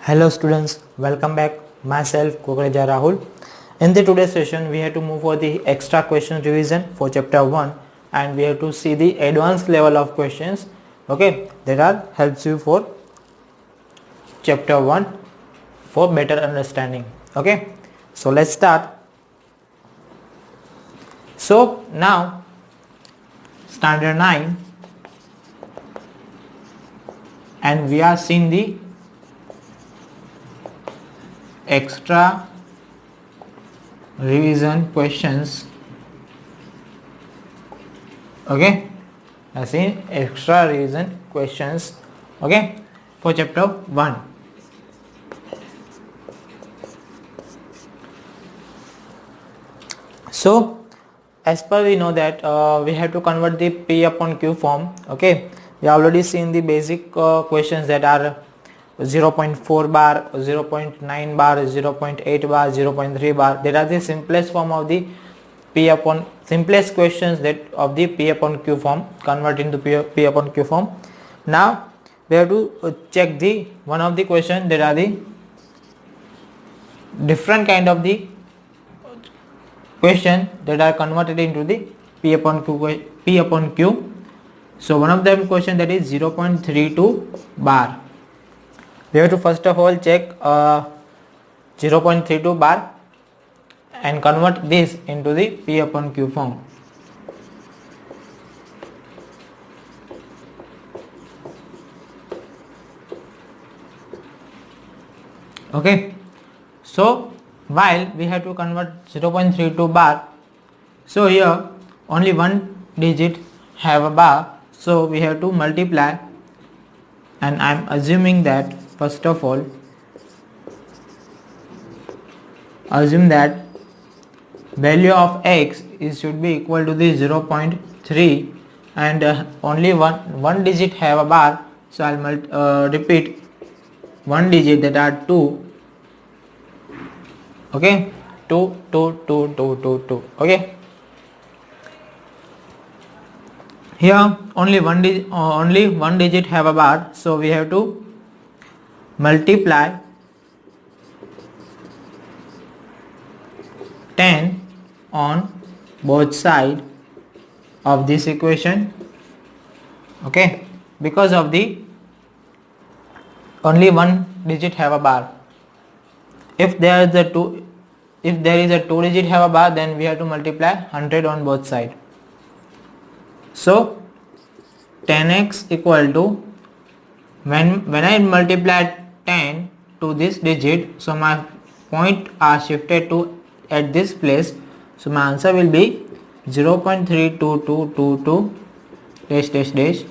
Hello students, welcome back. Myself Kukreja Rahul. In the today's session, we have to move for the extra question revision for chapter 1 and we have to see the advanced level of questions that are helps you for chapter 1 for better understanding. So let's start. So now standard 9 and we are seeing the extra revision questions. I see extra revision questions for chapter 1. So as per we know that we have to convert the P upon Q form. We already seen the basic questions that are 0.4 bar, 0.9 bar, 0.8 bar, 0.3 bar. That are the simplest form of the simplest questions that of the P upon Q form, convert into P upon Q form. Now we have to check the one of the question that are the different kind of the question that are converted into the P upon Q. So one of them question that is 0.32 bar. We have to first of all check 0.32 bar and convert this into the P upon Q form. So while we have to convert 0.32 bar, so here only one digit have a bar, so we have to multiply, and I am assuming that first of all assume that value of x should be equal to the 0.3 and only one digit have a bar, so I will repeat one digit that are 2. 2. Here only one digit have a bar, so we have to multiply 10 on both sides of this equation. Because of the only one digit have a bar. If there is a two digit have a bar, then we have to multiply 100 on both sides. So 10x equal to, when I multiply 10 to this digit, so my point are shifted to at this place, so my answer will be 0.3222 dash dash dash.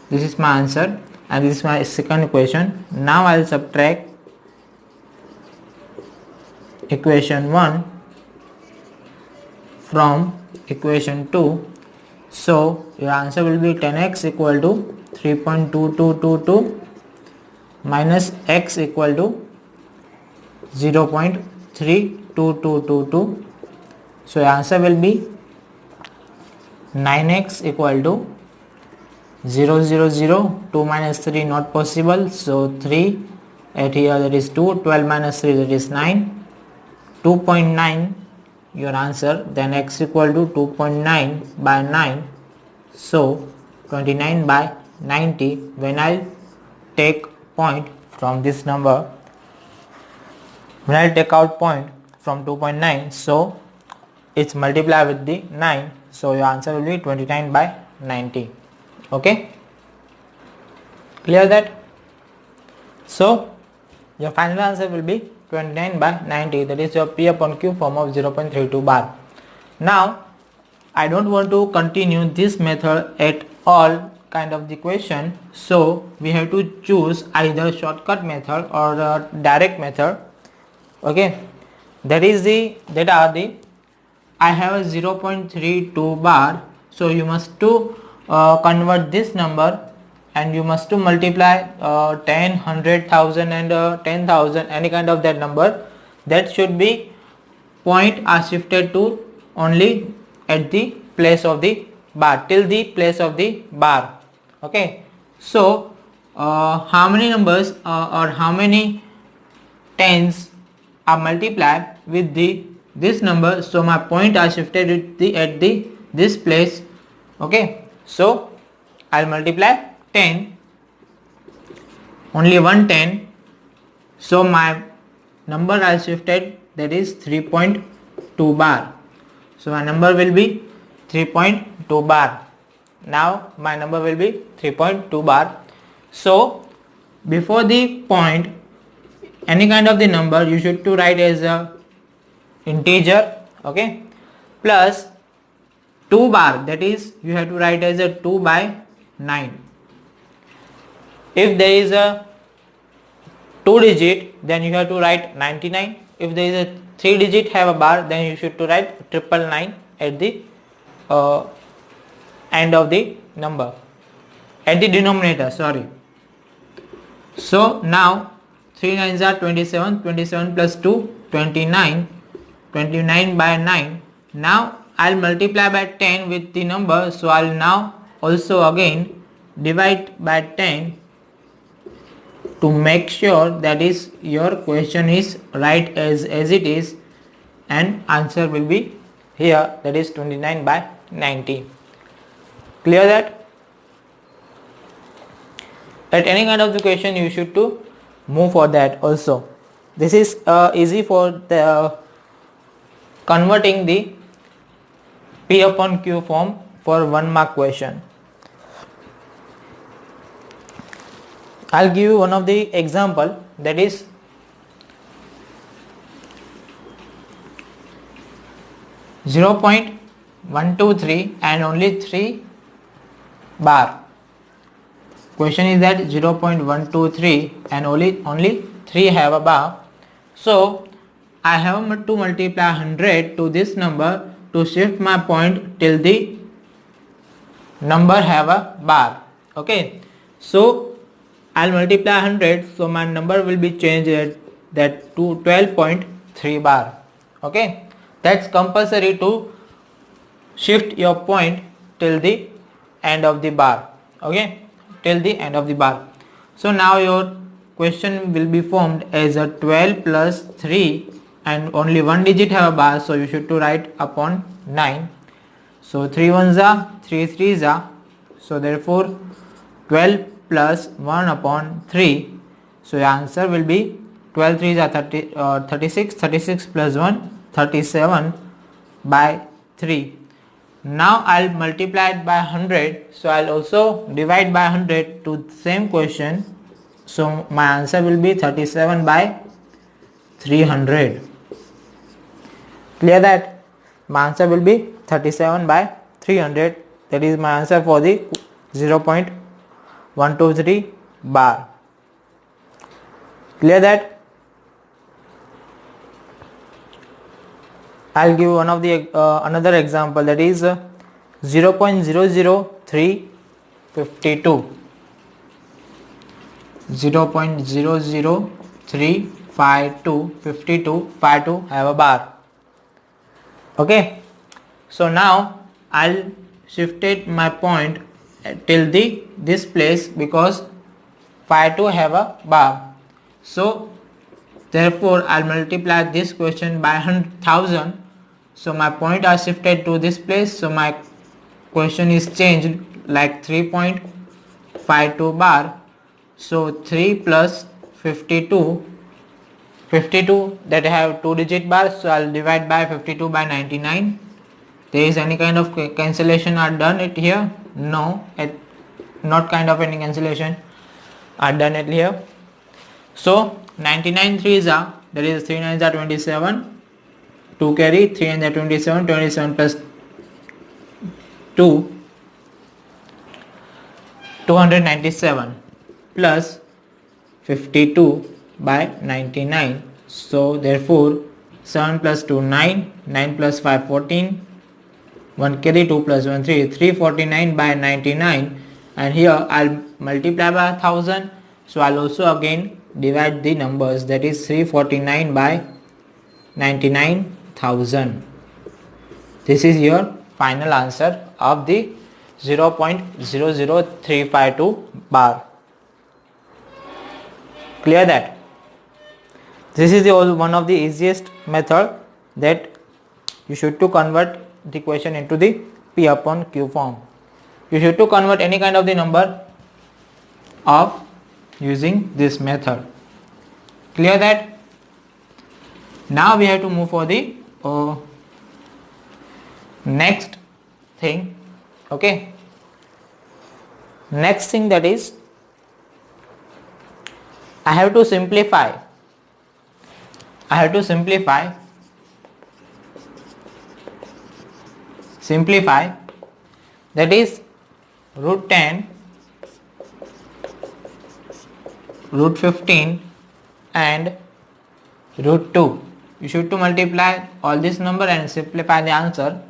This is my answer and this is my second equation. Now I will subtract equation 1 from equation 2, so your answer will be 10x equal to 3.2222 minus x equal to 0.32222, so your answer will be 9x equal to 0, 0, 0, 2 minus 3 not possible, so 3 at here, that is 2, 12 minus 3 that is 9, 2.9 your answer, then x equal to 2.9 by 9, so 29 by 90. When I take point from this number, when I take out point from 2.9, so it's multiplied with the 9, so your answer will be 29 by 90. Clear that? So your final answer will be 29 by 90, that is your P upon Q form of 0.32 bar. Now I don't want to continue this method at all kind of the question, so we have to choose either shortcut method or the direct method. I have a 0.32 bar, so you must to convert this number and you must to multiply 10, 100,000 and 10,000, any kind of that number, that should be point are shifted to only at the place of the bar, till the place of the bar. So how many numbers or how many tens are multiplied with this number, so my point are shifted at this place. Okay, so I'll multiply 10, only one 10, so my number I shifted, that is 3.2 bar. So my number will be 3.2 bar. Now my number will be 3.2 bar. So before the point, any kind of the number you should to write as a integer, okay, plus 2 bar, that is you have to write as a 2 by 9. If there is a 2 digit, then you have to write 99. If there is a 3 digit have a bar, then you should to write 999 at the end of the number, at the denominator, sorry. So now 3 9s are 27, 27 plus 2, 29, 29 by 9. Now I'll multiply by 10 with the number, so I'll now also again divide by 10 to make sure that is your question is right as it is, and answer will be here, that is 29 by 90. Clear that? At any kind of the question you should to move for that also. This is easy for the converting the P upon Q form for 1 mark question. I'll give you one of the example, that is 0.123 and only 3 bar. Question is that 0.123 and only 3 have a bar. So I have to multiply 100 to this number to shift my point till the number have a bar. Okay, so I'll multiply 100, so my number will be changed at that to 12.3 bar. Okay, that's compulsory to shift your point till the end of the bar. Okay, till the end of the bar. So now your question will be formed as a 12 plus 3 and only one digit have a bar, so you should to write upon 9. So 3 ones are 3 3s are, so therefore 12 plus 1 upon 3, so your answer will be 12 3s are 36, 36 plus 1 37 by 3. Now I'll multiply it by 100, so I'll also divide by 100 to same question, so my answer will be 37 by 300. Clear that? My answer will be 37 by 300, that is my answer for the 0.123 bar. Clear that? I'll give one of the another example, that is 0.00352. 0.00352 have a bar. Okay, so now I'll shifted my point till this place because 52 have a bar. So therefore I'll multiply this question by 100,000. So my point are shifted to this place, so my question is changed like 3.52 bar. So 3 plus 52 that have 2 digit bar, so I'll divide by 52 by 99. There is any kind of cancellation are done it here? No, not kind of any cancellation are done it here. So 99 3s are, that is 3 9s are 27, 2 carry, 3 9s are 27, 27 plus 2, 297 plus 52 by 99. So therefore 7 plus 2 9, 9 plus 5 14, 1 carry, 2 plus 1 3, 349 by 99, and here I'll multiply by 1000, so I'll also again divide the numbers, that is 349 by 99,000. This is your final answer of the 0.00352 bar. Clear that? This is the one of the easiest method that you should to convert the question into the P upon Q form. You should to convert any kind of the number of using this method. Clear that? Now we have to move for the next thing. Okay. Next thing, that is I have to simplify. That is root 10, root 15 and root 2. You should to multiply all this number and simplify the answer.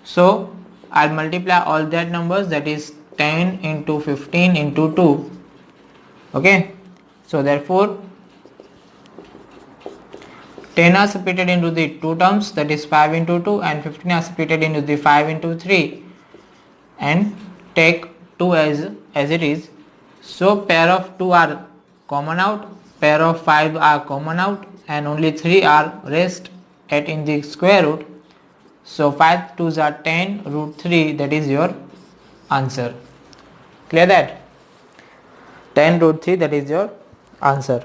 So I'll multiply all that numbers, that is 10 into 15 into 2. Okay. So therefore 10 are split into the 2 terms, that is 5 into 2, and 15 are split into the 5 into 3, and take 2 as it is. So pair of 2 are common out, pair of 5 are common out, and only 3 are rest at in the square root. So 5 2s are 10 root 3, that is your answer. Clear that? 10 root 3, that is your answer.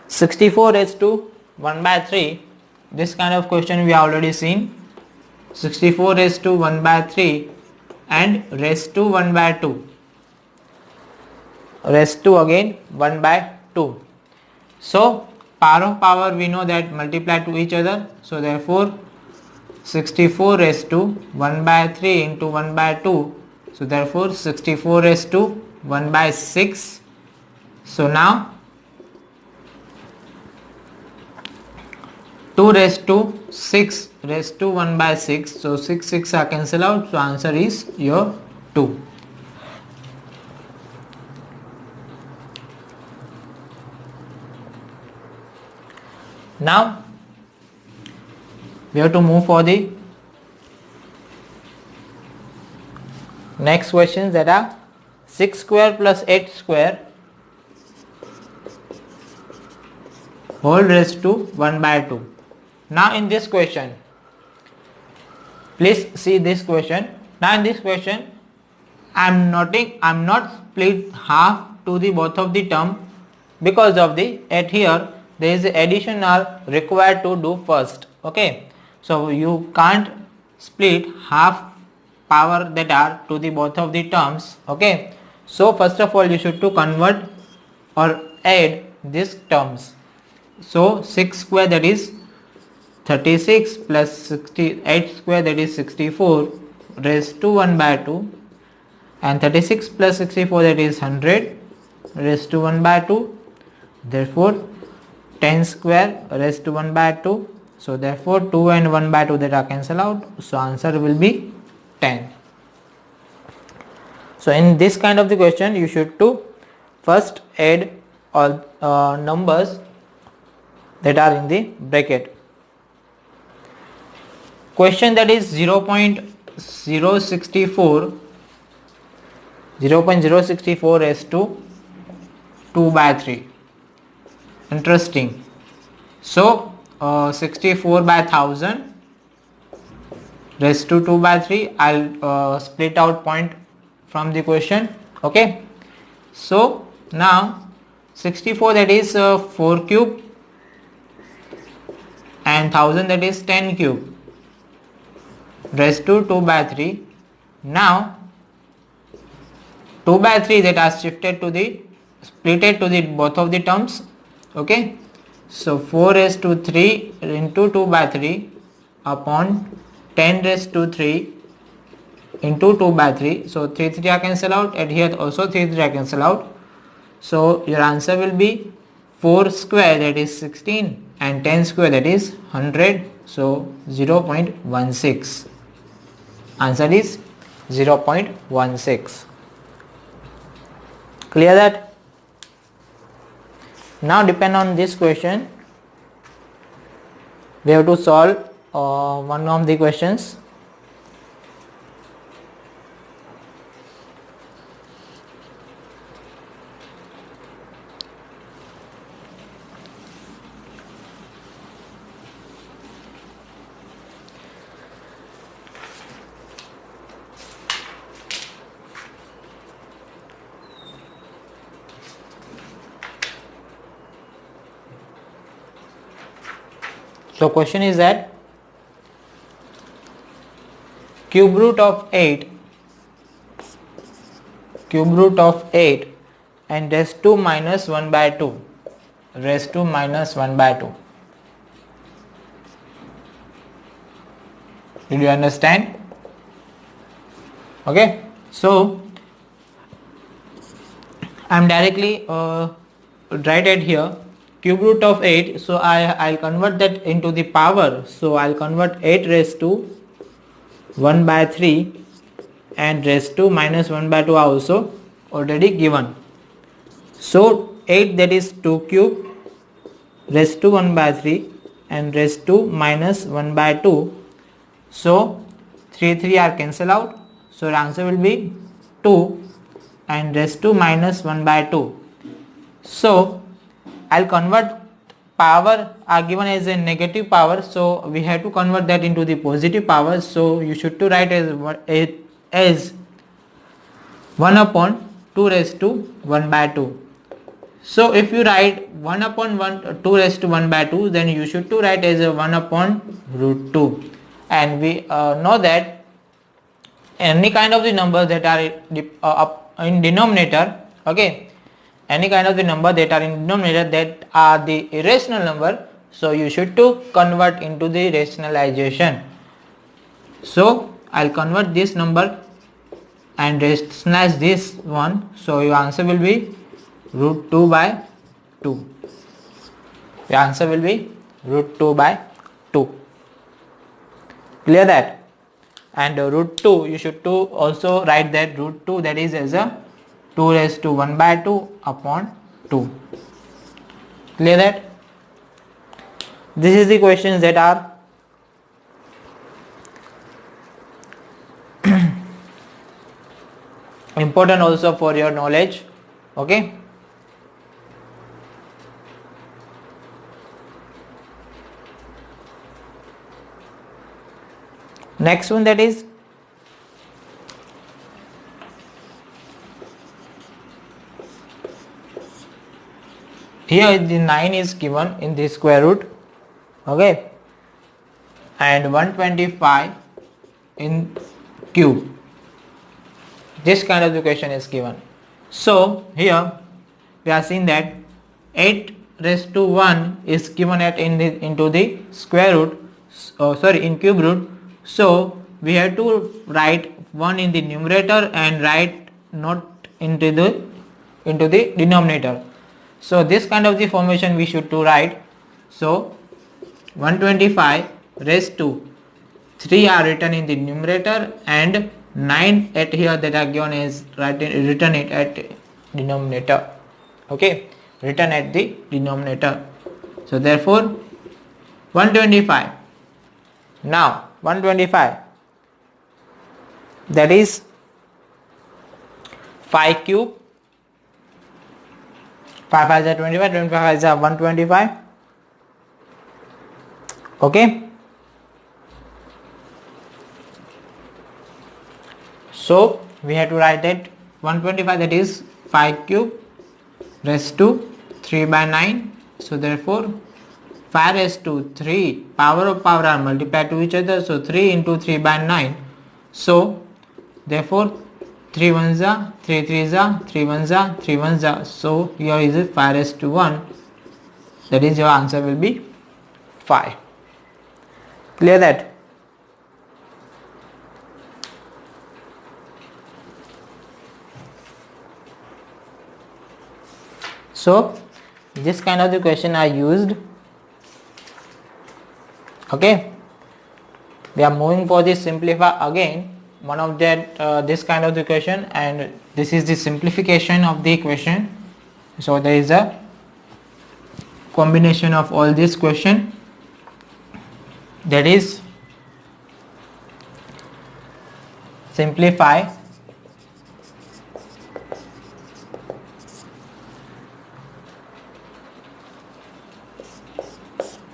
(64 raised to 1 by 3). This kind of question we have already seen. 64 raised to 1 by 3 and raised to 1 by 2. Raised to again 1 by 2. So power of power we know that multiply to each other. So therefore 64 raised to 1 by 3 into 1 by 2. So therefore 64 raised to 1 by 6. So now 2 raised to 6 raised to 1 by 6. So 6 are cancelled out. So answer is your 2. Now we have to move for the next questions, that are 6 square plus 8 square whole raised to 1 by 2. Now in this question, please see this question. Now in this question, I am not split half to the both of the term, because of the at here there is addition are required to do first. Okay, so you can't split half power that are to the both of the terms. Okay, so first of all you should to convert or add these terms. So 6 square, that is 36, plus 68 square, that is 64 raised to 1 by 2, and 36 plus 64, that is 100 raised to 1 by 2. Therefore 10 square raised to 1 by 2. So therefore 2 and 1 by 2 that are cancelled out. So answer will be 10. So in this kind of the question, you should to first add all numbers that are in the bracket. Question, that is 0.064 raised to 2 by 3. Interesting. So 64 by 1000 raised to 2 by 3. I'll split out point from the question. Okay, so now 64, that is 4 cube, and 1000, that is 10 cube raised to 2 by 3. Now 2 by 3 that are shifted to the splitted to the both of the terms. Okay, so 4 raised to 3 into 2 by 3 upon 10 raised to 3 into 2 by 3. So 3 are cancelled out, and here also 3 are cancelled out. So your answer will be 4 square, that is 16, and 10 square, that is 100. So 0.16. Answer is 0.16. Clear that? Now depend on this question, we have to solve one of the questions. So question is that cube root of 8 and raised to minus 1 by 2 raised to minus 1 by 2. Did you understand? Okay, so I am directly write it here, cube root of 8. So I'll convert that into the power. So I'll convert 8 raised to 1 by 3 and raised to minus 1 by 2 also already given. So 8, that is 2 cube raised to 1 by 3 and raised to minus 1 by 2. So 3 are cancel out. So the answer will be 2 and raised to minus 1 by 2. So I'll convert power are given as a negative power, so we have to convert that into the positive power. So you should to write as 1 upon 2 raised to 1 by 2. So if you write 1 upon 2 raised to 1 by 2, then you should to write as a 1 upon root 2. And we know that any kind of the numbers that are in denominator, okay, any kind of the number that are in denominator that are the irrational number, so you should to convert into the rationalization. So I'll convert this number and rationalize this one. So your answer will be root 2 by 2. The answer will be root 2 by 2. Clear that? And root 2, you should to also write that root 2, that is as a 2 raised to 1 by 2 upon 2. Clear that? This is the questions that are important also for your knowledge. Okay. Next one, that is here the 9 is given in the square root, okay, and 125 in cube. This kind of equation is given. So here we are seeing that 8 raised to 1 is given into the square root, in cube root. So we have to write 1 in the numerator and write not into the denominator. So this kind of the formation we should to write. So 125 raised to 3 are written in the numerator and 9 at here that are given is written it at denominator. Okay, written at the denominator. So therefore 125. Now 125, that is 5 cube, 5 5 is 25, 25 is 125. Okay, so we have to write that 125, that is 5 cube raised to 3 by 9. So therefore 5 raised to 3, power of power are multiplied to each other, so 3 into 3 by 9. So therefore 3 ones are 3 threes are 3 ones are 3 ones are. So here is it 5 raised to 1, that is your answer will be 5. Clear that? So this kind of the question are used. Okay, we are moving for this simplify again, one of that this kind of the question, and this is the simplification of the equation. So there is a combination of all this question, that is simplify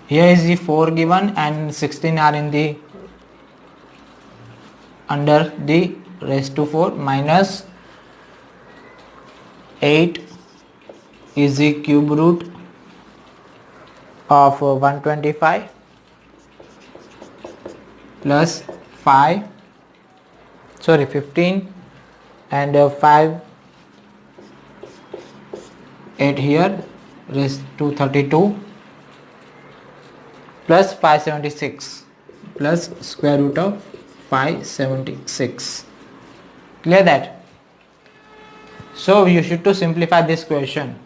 here is the 4 given and 16 are in the under the raised to 4 minus 8 is the cube root of 125 plus 15 and 5 8 here raised to 32 plus 576 plus square root of 576. Clear that? So you should to simplify this question.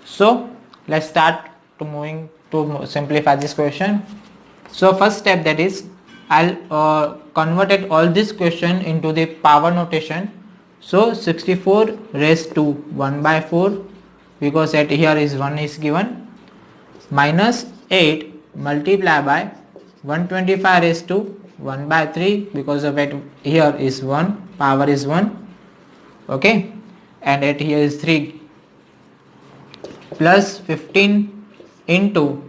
So let's start to moving to simplify this question. So first step, that is I'll converted all this question into the power notation. So 64 raised to 1 by 4, because at here is 1 is given, minus 8 multiplied by 125 raised to 1 by 3, because of it here is 1, power is 1, okay, and at here is 3, plus 15 into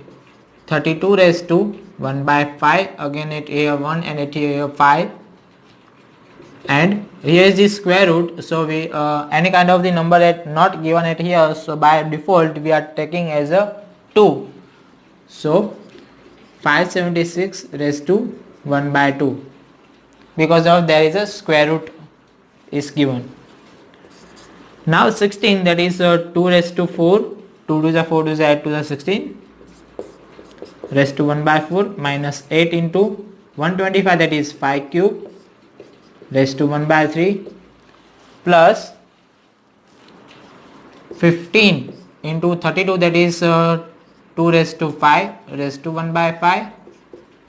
32 raised to 1 by 5, again at here 1 and at here 5, and here is the square root. So we any kind of the number that not given at here, so by default we are taking as a 2. So 576 raised to 1 by 2, because of there is a square root is given. Now 16, that is 2 raised to 4, 2 to the 4 to the 8 to the 16 raised to 1 by 4, minus 8 into 125, that is 5 cube raised to 1 by 3, plus 15 into 32, that is 2 raised to 5 raised to 1 by 5,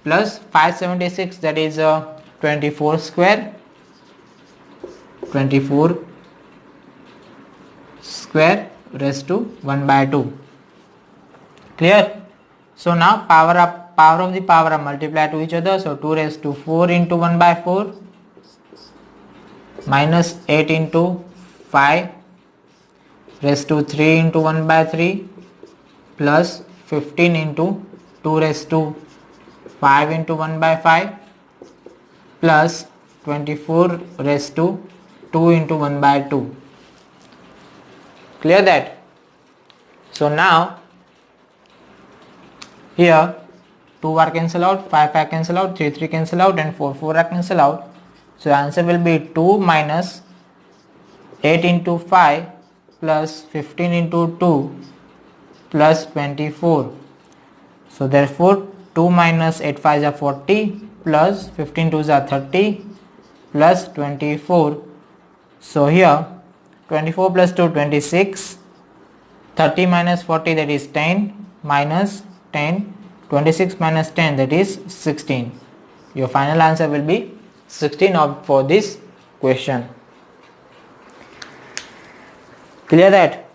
plus 576, that is 24 square raised to 1 by 2. Clear? So now power of the power are multiplied to each other. So 2 raised to 4 into 1 by 4, minus 8 into 5 raised to 3 into 1 by 3, plus 15 into 2 raised to 5 into 1 by 5, plus 24 raised to 2 into 1 by 2. Clear that? So now here 2 are cancel out, 5 are cancel out, 3 cancel out, and 4 are cancel out. So answer will be 2 minus 8 into 5 plus 15 into 2 plus 24. So therefore 2 minus 8 5 is 40, plus 15 2 is 30, plus 24. So here 24 plus 2 26, 30 minus 40, that is 10, minus 10, 26 minus 10, that is 16. Your final answer will be 16 for this question. Clear that?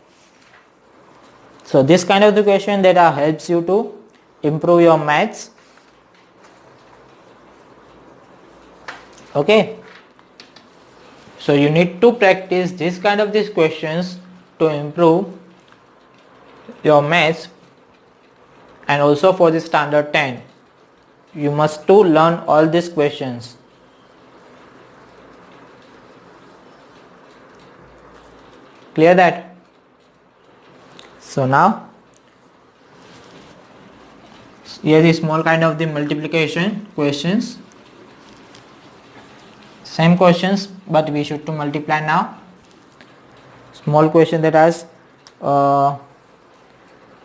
So this kind of the question that helps you to improve your maths. Okay. So you need to practice this kind of these questions to improve your maths, and also for the standard 10 you must to learn all these questions. Clear that? So now here is small kind of the multiplication questions, same questions but we should to multiply now. Small question that has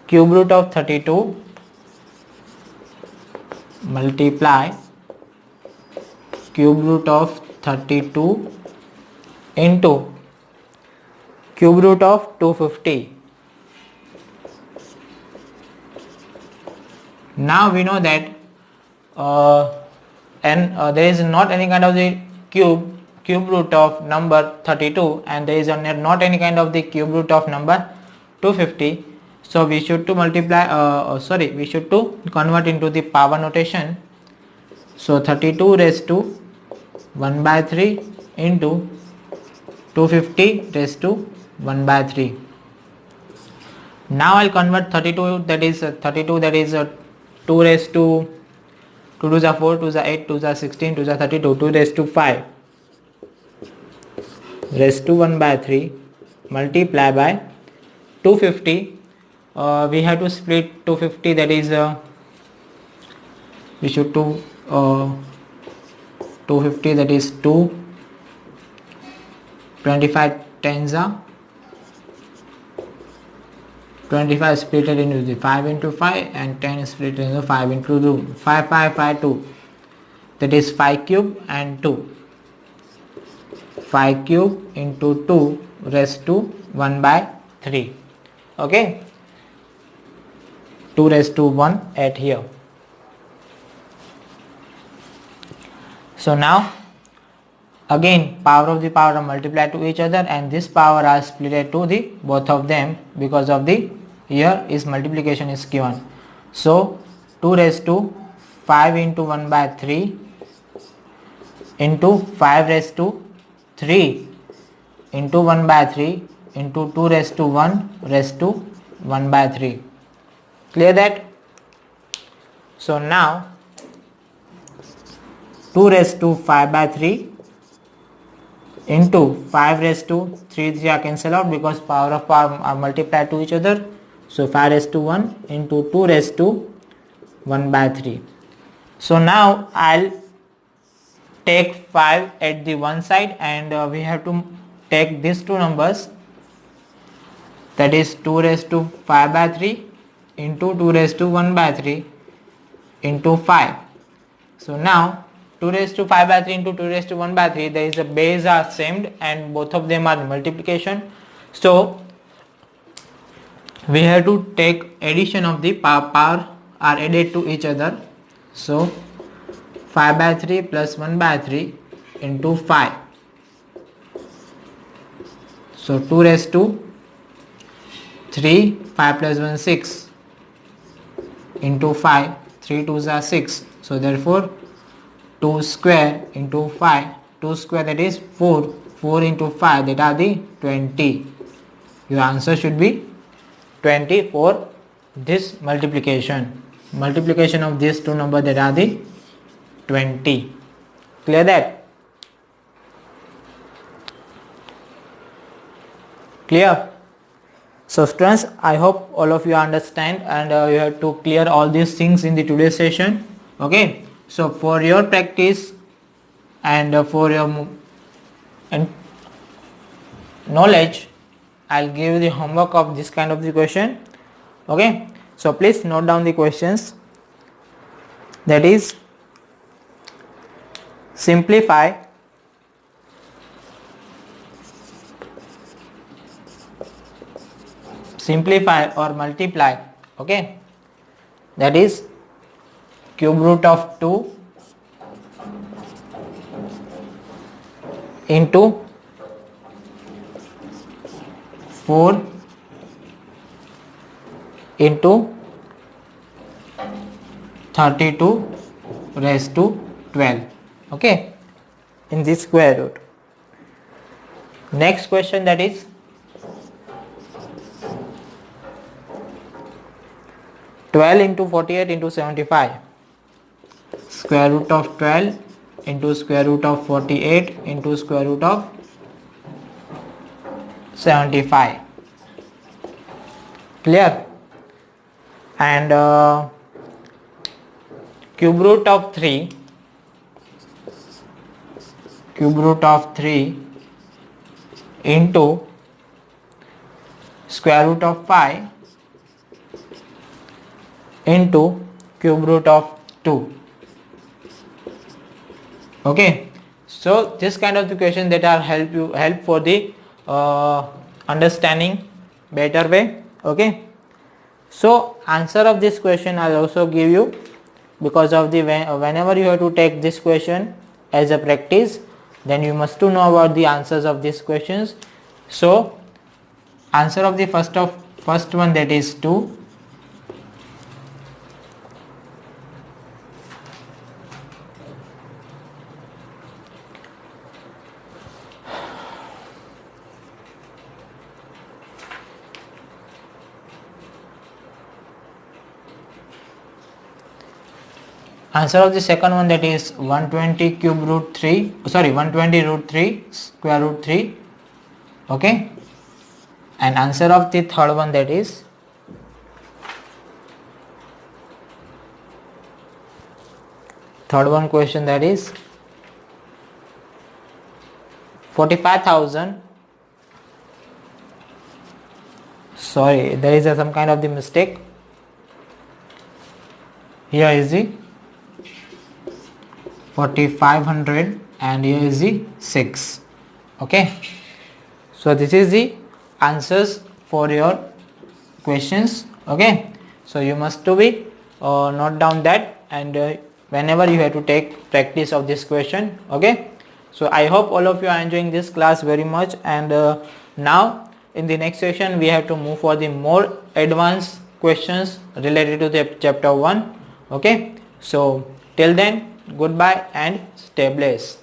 cube root of 32 multiply cube root of 32 into cube root of 250. Now we know that there is not any kind of the cube root of number 32, and there is not any kind of the cube root of number 250. So we should to multiply we should to convert into the power notation. So 32 raised to 1 by 3 into 250 raised to 1 by 3. Now I'll convert 32, that is 2 raised to 2 to the 4, 2 to the 8, 2 to the 16, 2 to the 32, 2 raised to 5 raised to 1 by 3 multiply by 250. We have to split 250, that is we should to 250, that is 2. 25 tens are 25 split into the 5 into 5, and 10 split into 5 into 2. 5 5 5 2, that is 5 cube and 2. 5 cube into 2 raised to 1 by 3. Okay, 2 raised to 1 at here. So now again power of the power are multiplied to each other, and this power are split to the both of them because of the here is multiplication is given. So 2 raised to 5 into 1 by 3 into 5 raised to 3 into 1 by 3 into 2 raised to 1 raised to 1 by 3. Clear that? So now 2 raised to 5 by 3 into 5 raised to 3 are cancel out because power of power are multiplied to each other. So 5 raised to 1 into 2 raised to 1 by 3. So now I'll take 5 at the one side, and we have to take these two numbers, that is 2 raised to 5 by 3 into 2 raised to 1 by 3 into 5. So now 2 raised to 5 by 3 into 2 raised to 1 by 3, there is a base are same and both of them are multiplication. So we have to take addition of the power are added to each other. So 5 by 3 plus 1 by 3 into 5. So 2 raised to 3, 5 plus 1 6 into 5, 3 2s are 6. So therefore 2 square into 5, 2 square that is 4, 4 into 5 that are the 20. Your answer should be 20 for this multiplication of these two numbers that are the 20. Clear that? Clear? So students, I hope all of you understand, and you have to clear all these things in the today's session. Okay, so for your practice and for your knowledge, I'll give you the homework of this kind of the question. Okay, so please note down the questions, that is simplify or multiply. Okay, that is cube root of 2 into 4 into 32 raised to 12. Okay, in this square root. Next question, that is into 48 into 75. Square root of 12 into square root of 48 into square root of 75. Clear? And cube root of 3 into square root of 5 into cube root of 2. Okay, so this kind of the question that are help for the understanding better way. Okay, so answer of this question I'll also give you, because of the whenever you have to take this question as a practice, then you must to know about the answers of these questions. So answer of the first one, that is 2. Answer of the second one, that is 120 root 3 square root 3. Okay, and answer of the third one, that is third one question, that is 45,000. Sorry, there is some kind of the mistake. Here is the 4500 and here is the 6. Okay, so this is the answers for your questions. Okay, so you must to be note down that, and whenever you have to take practice of this question. Okay, so I hope all of you are enjoying this class very much, and now in the next session we have to move for the more advanced questions related to the chapter 1. Okay, so till then, goodbye and stay blessed.